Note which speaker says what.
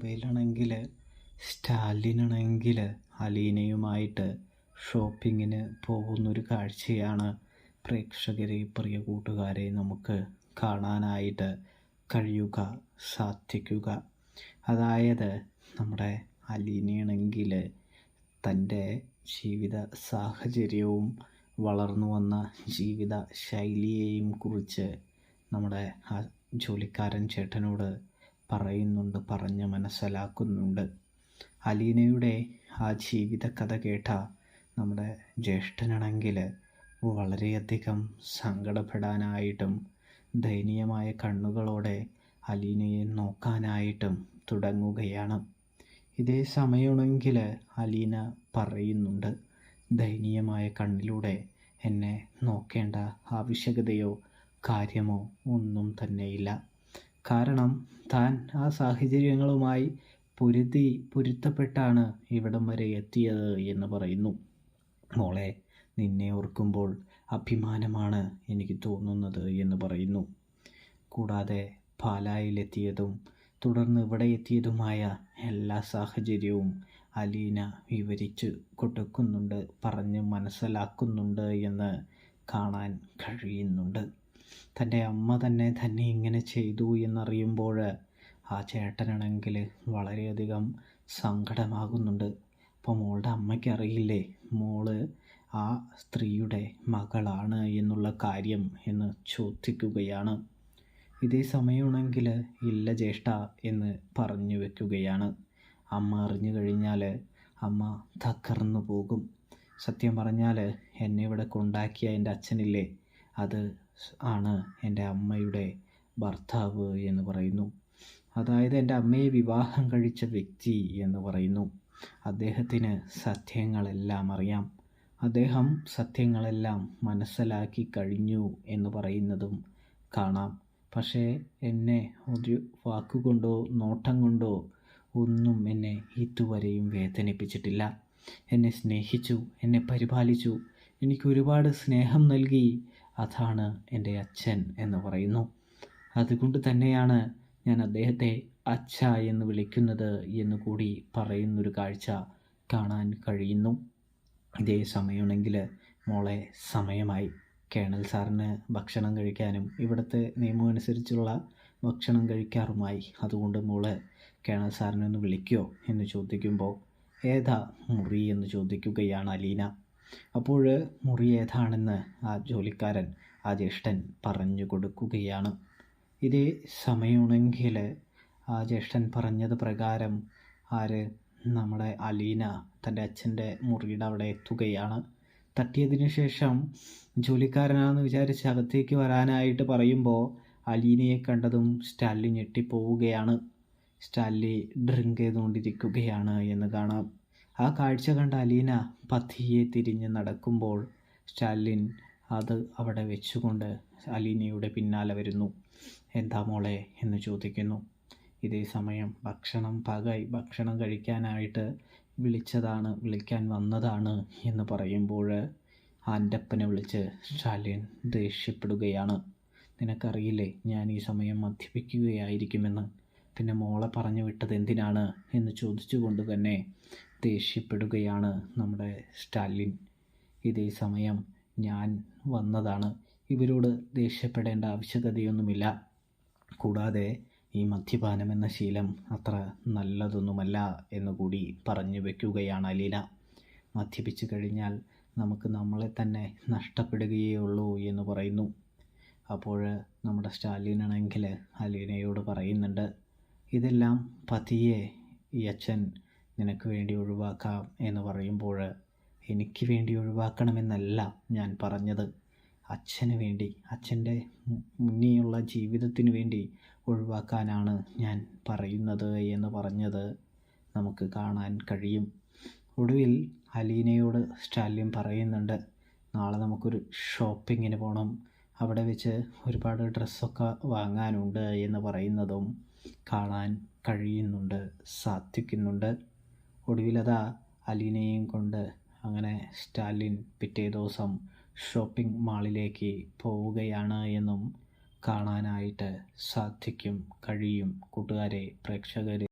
Speaker 1: മുംബൈയിലാണെങ്കിൽ സ്റ്റാലിനാണെങ്കിൽ അലീനയുമായിട്ട് ഷോപ്പിങ്ങിന് പോകുന്നൊരു കാഴ്ചയാണ് പ്രേക്ഷകരെ, പ്രിയ കൂട്ടുകാരെ, നമുക്ക് കാണാനായിട്ട് സാധിക്കുക. അതായത് നമ്മുടെ അലീനയാണെങ്കിൽ തൻ്റെ ജീവിത സാഹചര്യവും വളർന്നു വന്ന ജീവിത ശൈലിയെയും കുറിച്ച് നമ്മുടെ ആ ജോലിക്കാരൻ ചേട്ടനോട് പറഞ്ഞ് മനസ്സിലാക്കുന്നുണ്ട്. അലീനയുടെ ആ ജീവിത കഥ കേട്ട നമ്മുടെ ജ്യേഷ്ഠനാണെങ്കിൽ വളരെയധികം സങ്കടപ്പെടാനായിട്ടും ദയനീയമായ കണ്ണുകളോടെ അലീനയെ നോക്കാനായിട്ടും തുടങ്ങുകയാണ്. ഇതേ സമയമാണെങ്കിൽ അലീന പറയുന്നുണ്ട്, ദയനീയമായ കണ്ണിലൂടെ എന്നെ നോക്കേണ്ട ആവശ്യകതയോ കാര്യമോ ഒന്നും തന്നെയില്ല. കാരണം താൻ ആ സാഹചര്യങ്ങളുമായി പൊരുത്തപ്പെട്ടാണ് ഇവിടം വരെ എത്തിയത് എന്ന് പറയുന്നു. മോളെ, നിന്നെ ഓർക്കുമ്പോൾ അഭിമാനമാണ് എനിക്ക് തോന്നുന്നത് എന്ന് പറയുന്നു. കൂടാതെ പാലായിലെത്തിയതും തുടർന്ന് ഇവിടെ എത്തിയതുമായ എല്ലാ സാഹചര്യവും അലീന വിവരിച്ച് കൊടുക്കുന്നുണ്ട്, പറഞ്ഞ് മനസ്സിലാക്കുന്നുണ്ട് എന്ന് കാണാൻ കഴിയുന്നുണ്ട്. തൻ്റെ അമ്മ തന്നെ ഇങ്ങനെ ചെയ്തു എന്നറിയുമ്പോൾ ആ ചേട്ടനാണെങ്കിൽ വളരെയധികം സങ്കടമാകുന്നുണ്ട്. അപ്പോൾ മോളുടെ അമ്മയ്ക്ക് അറിയില്ലേ മോള് ആ സ്ത്രീയുടെ മകളാണ് എന്നുള്ള കാര്യം എന്ന് ചോദിക്കുകയാണ്. ഇതേ സമയമാണെങ്കിൽ ഇല്ല ജ്യേഷ്ഠ എന്ന് പറഞ്ഞു വെക്കുകയാണ്. അമ്മ അറിഞ്ഞു കഴിഞ്ഞാൽ അമ്മ തകർന്നു പോകും. സത്യം പറഞ്ഞാൽ എന്നെ ഇവിടെ കൊണ്ടാക്കിയ എൻ്റെ അച്ഛനില്ലേ, അത് ആണ് എൻ്റെ അമ്മയുടെ ഭർത്താവ് എന്ന് പറയുന്നു. അതായത് എൻ്റെ അമ്മയെ വിവാഹം കഴിച്ച വ്യക്തി എന്ന് പറയുന്നു. അദ്ദേഹത്തിന് സത്യങ്ങളെല്ലാം അറിയാം. അദ്ദേഹം സത്യങ്ങളെല്ലാം മനസ്സിലാക്കി കഴിഞ്ഞു എന്ന് പറയുന്നതും കാണാം. പക്ഷേ എന്നെ ഒരു വാക്കുകൊണ്ടോ നോട്ടം കൊണ്ടോ ഒന്നും എന്നെ ഇതുവരെയും വേദനിപ്പിച്ചിട്ടില്ല. എന്നെ സ്നേഹിച്ചു, എന്നെ പരിപാലിച്ചു, എനിക്ക് ഒരുപാട് സ്നേഹം നൽകി. അതാണ് എൻ്റെ അച്ഛൻ എന്ന് പറയുന്നു. അതുകൊണ്ട് തന്നെയാണ് ഞാൻ അദ്ദേഹത്തെ അച്ഛ എന്ന് വിളിക്കുന്നത് എന്ന് കൂടി പറയുന്നൊരു കാഴ്ച കാണാൻ കഴിയുന്നു. ഇതേ സമയമാണെങ്കിൽ മോളെ, സമയമായി. കേണൽ സാറിന് ഭക്ഷണം കഴിക്കാനും ഇവിടുത്തെ നിയമം അനുസരിച്ചുള്ള ഭക്ഷണം കഴിക്കാറുമായി. അതുകൊണ്ട് മോള് കേണൽ സാറിനെ ഒന്ന് വിളിക്കുമോ എന്ന് ചോദിക്കുമ്പോൾ ഏതാ മുറി എന്ന് ചോദിക്കുകയാണ് അലീന. അപ്പോൾ മുറി ഏതാണെന്ന് ആ ജോലിക്കാരൻ, ആ ജ്യേഷ്ഠൻ പറഞ്ഞു കൊടുക്കുകയാണ്. ഇതേ സമയമാണെങ്കിൽ ആ ജ്യേഷ്ഠൻ പറഞ്ഞത് പ്രകാരം നമ്മുടെ അലീന തൻ്റെ അച്ഛൻ്റെ മുറിയുടെ അവിടെ എത്തുകയാണ്. തട്ടിയതിന് ശേഷം ജോലിക്കാരനാണെന്ന് വിചാരിച്ച് അകത്തേക്ക് വരാനായിട്ട് പറയുമ്പോൾ അലീനയെ കണ്ടതും സ്റ്റാൻലി ഞെട്ടിപ്പോവുകയാണ്. സ്റ്റാൻലി ഡ്രിങ്ക് ചെയ്തുകൊണ്ടിരിക്കുകയാണ് എന്ന് കാണാം. ആ കാഴ്ച കണ്ട അലീന പതിയെ തിരിഞ്ഞ് നടക്കുമ്പോൾ സ്റ്റാലിൻ അത് അവിടെ വെച്ചുകൊണ്ട് അലീനയുടെ പിന്നാലെ വരുന്നു. എന്താ മോളെ എന്ന് ചോദിക്കുന്നു. ഇതേ സമയം ഭക്ഷണം കഴിക്കാനായിട്ട് വിളിക്കാൻ വന്നതാണ് എന്ന് പറയുമ്പോൾ ആൻ്റപ്പനെ വിളിച്ച് സ്റ്റാലിൻ ദേഷ്യപ്പെടുകയാണ്. നിനക്കറിയില്ലേ ഞാൻ ഈ സമയം മദ്യപിക്കുകയായിരിക്കുമെന്ന്, പിന്നെ മോളെ പറഞ്ഞു വിട്ടത് എന്തിനാണ് എന്ന് ചോദിച്ചുകൊണ്ട് തന്നെ ദേഷ്യപ്പെടുകയാണ് നമ്മുടെ സ്റ്റാലിൻ. ഇതേ സമയം ഞാൻ വന്നതാണ്, ഇവരോട് ദേഷ്യപ്പെടേണ്ട ആവശ്യകതയൊന്നുമില്ല. കൂടാതെ ഈ മദ്യപാനം എന്ന ശീലം അത്ര നല്ലതൊന്നുമല്ല എന്നുകൂടി പറഞ്ഞു വയ്ക്കുകയാണ് അലീന. മദ്യപിച്ചു കഴിഞ്ഞാൽ നമുക്ക് നമ്മളെ തന്നെ നഷ്ടപ്പെടുകയേ ഉള്ളൂ എന്ന് പറയുന്നു. അപ്പോൾ നമ്മുടെ സ്റ്റാലിനാണെങ്കിൽ അലീനയോട് പറയുന്നുണ്ട്, ഇതെല്ലാം പതിയെ ഈ അച്ഛൻ നിനക്ക് വേണ്ടി ഒഴിവാക്കാം എന്ന് പറയുമ്പോൾ എനിക്ക് വേണ്ടി ഒഴിവാക്കണമെന്നല്ല ഞാൻ പറഞ്ഞത്, അച്ഛന് വേണ്ടി, അച്ഛൻ്റെ മുന്നേയുള്ള ജീവിതത്തിന് വേണ്ടി ഒഴിവാക്കാനാണ് ഞാൻ പറയുന്നത് എന്ന് പറഞ്ഞത് നമുക്ക് കാണാൻ കഴിയും. ഒടുവിൽ അലീനയോട് സ്റ്റാലിൻ പറയുന്നുണ്ട്, നാളെ നമുക്കൊരു ഷോപ്പിങ്ങിന് പോകണം, അവിടെ വെച്ച് ഒരുപാട് ഡ്രസ്സൊക്കെ വാങ്ങാനുണ്ട് എന്ന് പറയുന്നതും കാണാൻ സാധിക്കുന്നുണ്ട്. ഒടുവിലതാ അലീനയെയും കൊണ്ട് അങ്ങനെ സ്റ്റാലിൻ പിറ്റേ ദിവസം ഷോപ്പിംഗ് മാളിലേക്ക് പോവുകയാണ് എന്നും കാണാനായിട്ട് കഴിയും കൂട്ടുകാരെ, പ്രേക്ഷകരെ.